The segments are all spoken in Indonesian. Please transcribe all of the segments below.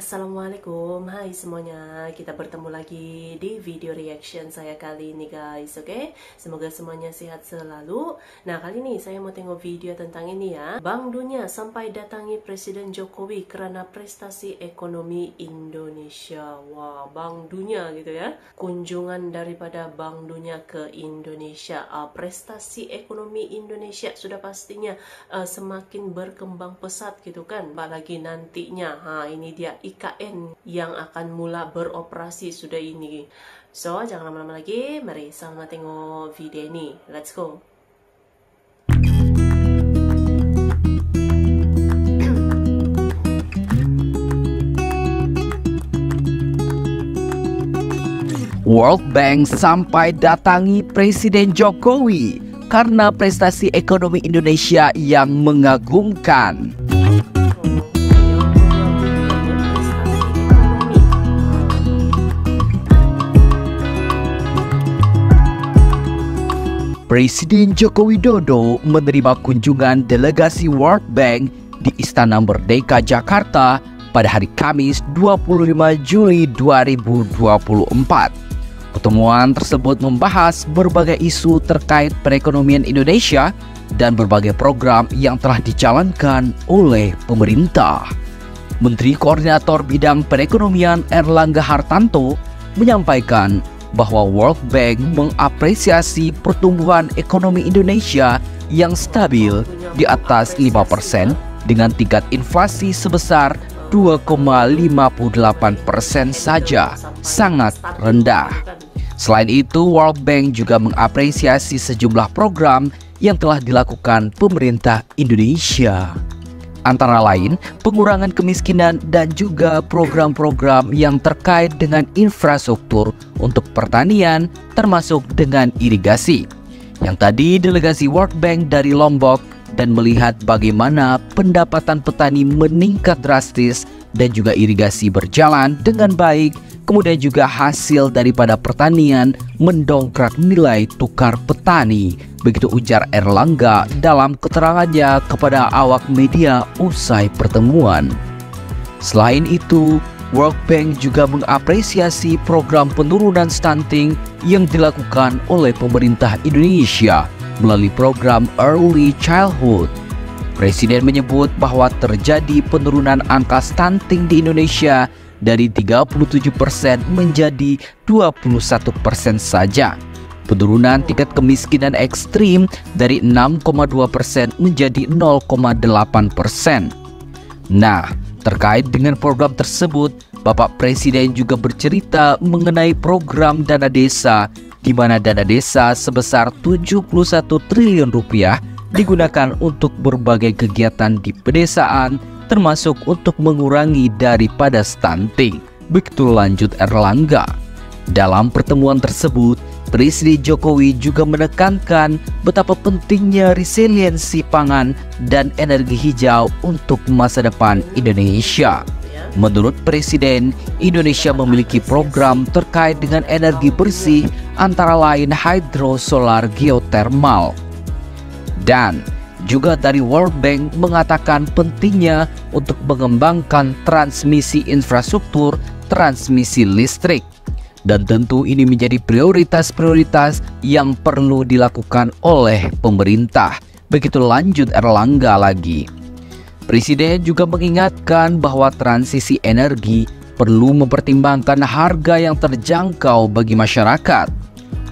Assalamualaikum, hai semuanya, kita bertemu lagi di video reaction saya kali ini guys, oke? Semoga semuanya sehat selalu. Nah, kali ini saya mau tengok video tentang ini ya. Bank Dunia sampai datangi Presiden Jokowi karena prestasi ekonomi Indonesia. Wah, Bank Dunia gitu ya. Kunjungan daripada Bank Dunia ke Indonesia. Prestasi ekonomi Indonesia sudah pastinya semakin berkembang pesat gitu kan. Apalagi nantinya, ini dia IKN yang akan mula beroperasi sudah ini. So, jangan lama-lama lagi, mari sama tengok video ini. Let's go. World Bank sampai datangi Presiden Jokowi karena prestasi ekonomi Indonesia yang mengagumkan. Presiden Joko Widodo menerima kunjungan delegasi World Bank di Istana Merdeka Jakarta pada hari Kamis 25 Juli 2024. Pertemuan tersebut membahas berbagai isu terkait perekonomian Indonesia dan berbagai program yang telah dijalankan oleh pemerintah. Menteri Koordinator Bidang Perekonomian Erlangga Hartanto menyampaikan bahwa World Bank mengapresiasi pertumbuhan ekonomi Indonesia yang stabil di atas 5% dengan tingkat inflasi sebesar 2,58% saja, sangat rendah. Selain itu, World Bank juga mengapresiasi sejumlah program yang telah dilakukan pemerintah Indonesia. Antara lain, pengurangan kemiskinan dan juga program-program yang terkait dengan infrastruktur untuk pertanian termasuk dengan irigasi. Yang tadi delegasi World Bank dari Lombok dan melihat bagaimana pendapatan petani meningkat drastis dan juga irigasi berjalan dengan baik, kemudian juga hasil daripada pertanian mendongkrak nilai tukar petani. Begitu ujar Erlangga dalam keterangannya kepada awak media usai pertemuan. Selain itu, World Bank juga mengapresiasi program penurunan stunting yang dilakukan oleh pemerintah Indonesia melalui program Early Childhood. Presiden menyebut bahwa terjadi penurunan angka stunting di Indonesia dari 37% menjadi 21% saja. Penurunan tingkat kemiskinan ekstrim dari 6,2% menjadi 0,8%. Nah, terkait dengan program tersebut, Bapak Presiden juga bercerita mengenai program dana desa, di mana dana desa sebesar 71 triliun rupiah digunakan untuk berbagai kegiatan di pedesaan, termasuk untuk mengurangi daripada stunting. Begitu lanjut Erlangga. Dalam pertemuan tersebut, Presiden Jokowi juga menekankan betapa pentingnya resiliensi pangan dan energi hijau untuk masa depan Indonesia. Menurut Presiden, Indonesia memiliki program terkait dengan energi bersih antara lain hidro, solar, geotermal. Dan juga dari World Bank mengatakan pentingnya untuk mengembangkan transmisi infrastruktur, transmisi listrik. Dan tentu ini menjadi prioritas-prioritas yang perlu dilakukan oleh pemerintah. Begitu lanjut Erlangga lagi. Presiden juga mengingatkan bahwa transisi energi perlu mempertimbangkan harga yang terjangkau bagi masyarakat.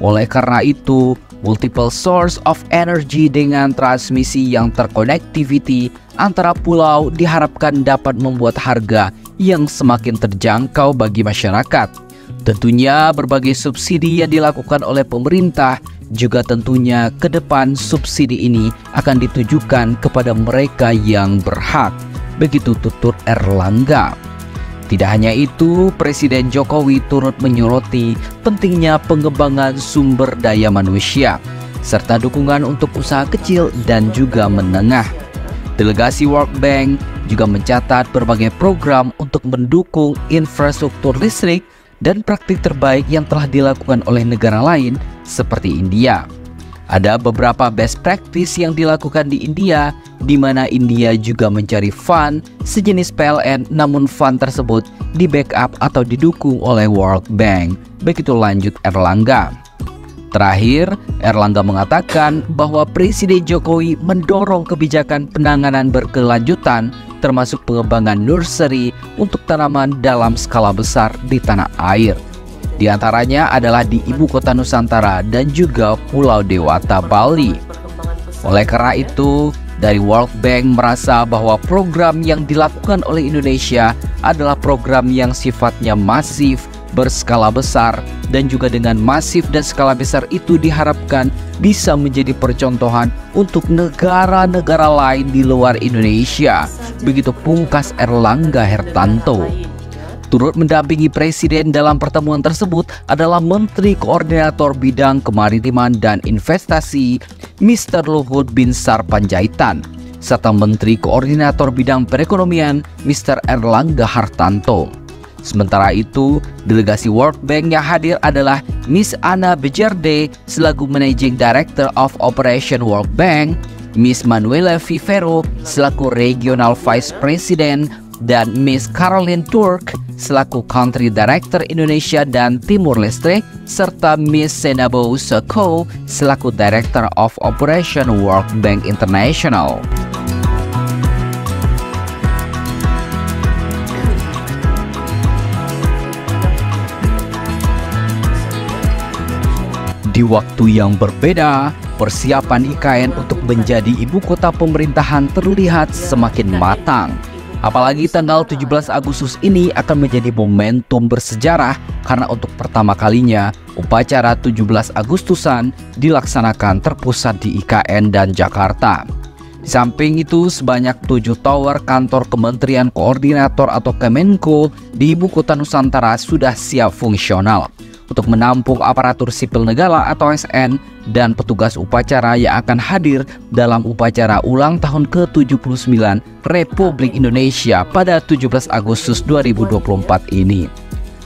Oleh karena itu, multiple source of energy dengan transmisi yang terkonektiviti antara pulau diharapkan dapat membuat harga yang semakin terjangkau bagi masyarakat. Tentunya berbagai subsidi yang dilakukan oleh pemerintah juga tentunya ke depan subsidi ini akan ditujukan kepada mereka yang berhak. Begitu tutur Erlangga. Tidak hanya itu, Presiden Jokowi turut menyoroti pentingnya pengembangan sumber daya manusia serta dukungan untuk usaha kecil dan juga menengah. Delegasi World Bank juga mencatat berbagai program untuk mendukung infrastruktur listrik dan praktik terbaik yang telah dilakukan oleh negara lain seperti India. Ada beberapa best practice yang dilakukan di India, di mana India juga mencari fund sejenis PLN, namun fund tersebut di backup atau didukung oleh World Bank. Begitu lanjut Erlangga. Terakhir, Erlangga mengatakan bahwa Presiden Jokowi mendorong kebijakan penanganan berkelanjutan termasuk pengembangan nursery untuk tanaman dalam skala besar di tanah air. Di antaranya adalah di Ibu Kota Nusantara dan juga Pulau Dewata, Bali. Oleh karena itu, dari World Bank merasa bahwa program yang dilakukan oleh Indonesia adalah program yang sifatnya masif, berskala besar, dan juga dengan masif dan skala besar itu diharapkan bisa menjadi percontohan untuk negara-negara lain di luar Indonesia. Begitu pungkas Erlangga Hartarto. Turut mendampingi Presiden dalam pertemuan tersebut adalah Menteri Koordinator Bidang Kemaritiman dan Investasi Mr. Luhut Binsar Panjaitan, serta Menteri Koordinator Bidang Perekonomian Mr. Erlangga Hartarto. Sementara itu, delegasi World Bank yang hadir adalah Miss Anna Bejerde selaku Managing Director of Operation World Bank, Miss Manuela Vivero selaku Regional Vice President, dan Miss Caroline Turk selaku Country Director Indonesia dan Timur Leste, serta Miss Senabo Soko selaku Director of Operation World Bank International. Di waktu yang berbeda, persiapan IKN untuk menjadi ibu kota pemerintahan terlihat semakin matang. Apalagi tanggal 17 Agustus ini akan menjadi momentum bersejarah karena untuk pertama kalinya upacara 17 Agustusan dilaksanakan terpusat di IKN dan Jakarta. Di samping itu, sebanyak 7 tower kantor Kementerian Koordinator atau Kemenko di Ibu Kota Nusantara sudah siap fungsional untuk menampung aparatur sipil negara atau ASN dan petugas upacara yang akan hadir dalam upacara ulang tahun ke-79 Republik Indonesia pada 17 Agustus 2024 ini.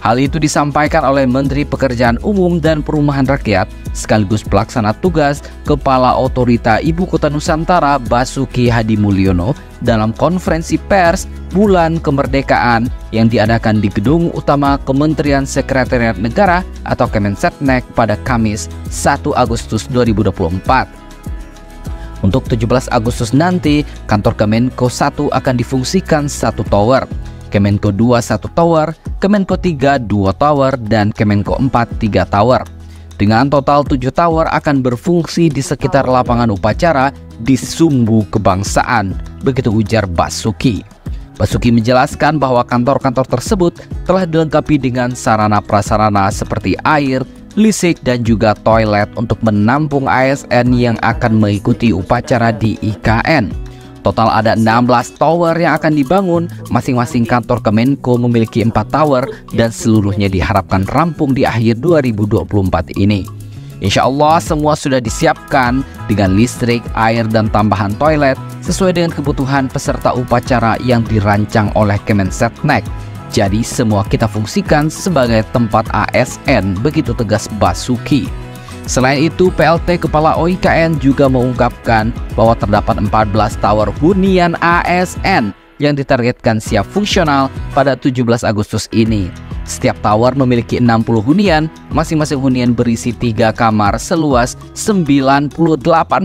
Hal itu disampaikan oleh Menteri Pekerjaan Umum dan Perumahan Rakyat sekaligus pelaksana tugas Kepala Otorita Ibu Kota Nusantara Basuki Hadi Mulyono dalam konferensi pers Bulan Kemerdekaan yang diadakan di Gedung Utama Kementerian Sekretariat Negara atau Kemensetnek pada Kamis 1 Agustus 2024. Untuk 17 Agustus nanti, kantor Kemenko 1 akan difungsikan 1 tower, Kemenko 2 1 tower, Kemenko 3 2 tower, dan Kemenko 4 3 tower. Dengan total 7 tower akan berfungsi di sekitar lapangan upacara di Sumbu Kebangsaan, begitu ujar Basuki. Basuki menjelaskan bahwa kantor-kantor tersebut telah dilengkapi dengan sarana-prasarana seperti air, listrik, dan juga toilet untuk menampung ASN yang akan mengikuti upacara di IKN. Total ada 16 tower yang akan dibangun, masing-masing kantor Kemenko memiliki 4 tower dan seluruhnya diharapkan rampung di akhir 2024 ini. Insya Allah semua sudah disiapkan dengan listrik, air, dan tambahan toilet sesuai dengan kebutuhan peserta upacara yang dirancang oleh Kemensetnek. Jadi semua kita fungsikan sebagai tempat ASN, begitu tegas Basuki. Selain itu, PLT Kepala OIKN juga mengungkapkan bahwa terdapat 14 tower hunian ASN yang ditargetkan siap fungsional pada 17 Agustus ini. Setiap tower memiliki 60 hunian, masing-masing hunian berisi 3 kamar seluas 98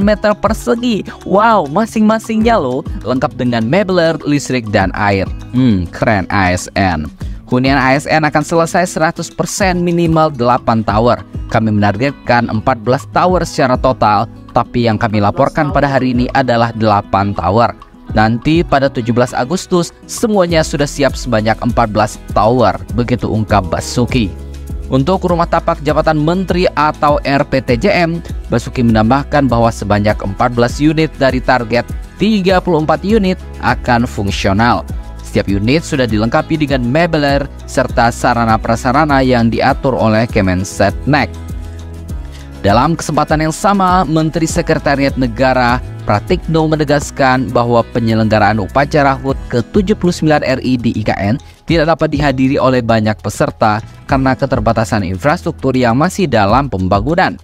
meter persegi. Wow, masing-masingnya loh, lengkap dengan mebler, listrik, dan air. Keren ASN. Hunian ASN akan selesai 100% minimal 8 tower. Kami menargetkan 14 tower secara total, tapi yang kami laporkan pada hari ini adalah 8 tower. Nanti pada 17 Agustus semuanya sudah siap sebanyak 14 tower, begitu ungkap Basuki. Untuk rumah tapak jabatan menteri atau RPTJM, Basuki menambahkan bahwa sebanyak 14 unit dari target 34 unit akan fungsional. Setiap unit sudah dilengkapi dengan mebler serta sarana-prasarana yang diatur oleh Kemensetnek. Dalam kesempatan yang sama, Menteri Sekretariat Negara Pratikno menegaskan bahwa penyelenggaraan upacara HUT ke-79 RI di IKN tidak dapat dihadiri oleh banyak peserta karena keterbatasan infrastruktur yang masih dalam pembangunan.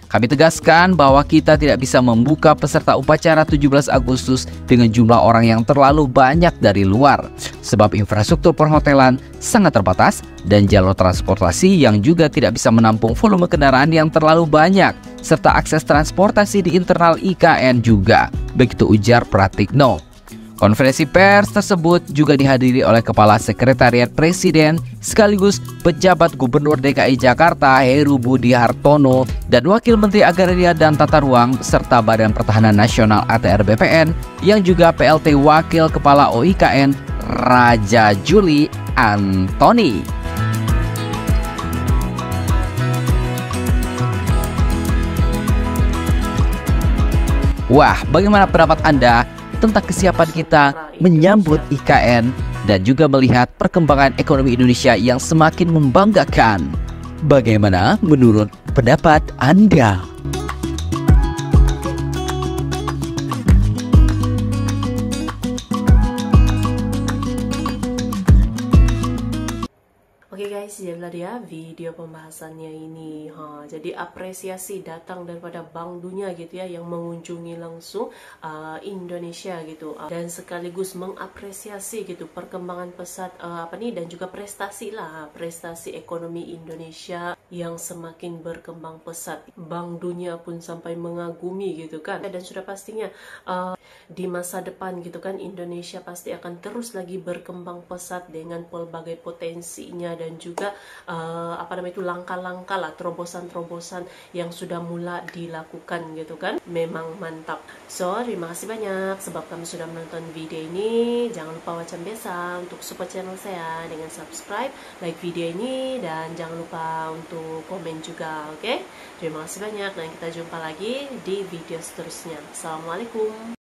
Kami tegaskan bahwa kita tidak bisa membuka peserta upacara 17 Agustus dengan jumlah orang yang terlalu banyak dari luar, sebab infrastruktur perhotelan sangat terbatas dan jalur transportasi yang juga tidak bisa menampung volume kendaraan yang terlalu banyak, serta akses transportasi di internal IKN juga, begitu ujar Pratikno. Konferensi pers tersebut juga dihadiri oleh Kepala Sekretariat Presiden sekaligus pejabat Gubernur DKI Jakarta Heru Budi Hartono dan Wakil Menteri Agraria dan Tata Ruang serta Badan Pertahanan Nasional ATR BPN yang juga PLT Wakil Kepala OIKN Raja Juli Antoni. Wah, bagaimana pendapat Anda tentang kesiapan kita menyambut IKN dan juga melihat perkembangan ekonomi Indonesia yang semakin membanggakan? Bagaimana menurut pendapat Anda? Oke guys, jadilah dia video pembahasannya ini. Jadi apresiasi datang daripada Bank Dunia gitu ya, yang mengunjungi langsung Indonesia gitu, dan sekaligus mengapresiasi gitu perkembangan pesat dan juga prestasi ekonomi Indonesia yang semakin berkembang pesat. Bank Dunia pun sampai mengagumi gitu kan, dan sudah pastinya di masa depan gitu kan Indonesia pasti akan terus lagi berkembang pesat dengan pelbagai potensinya dan juga langkah-langkah lah, terobosan-terobosan yang sudah mulai dilakukan gitu kan. Memang mantap. So, terima kasih banyak sebab kamu sudah menonton video ini. Jangan lupa macam biasa untuk support channel saya dengan subscribe, like video ini, dan jangan lupa untuk komen juga, oke? Terima kasih banyak dan kita jumpa lagi di video seterusnya. Assalamualaikum.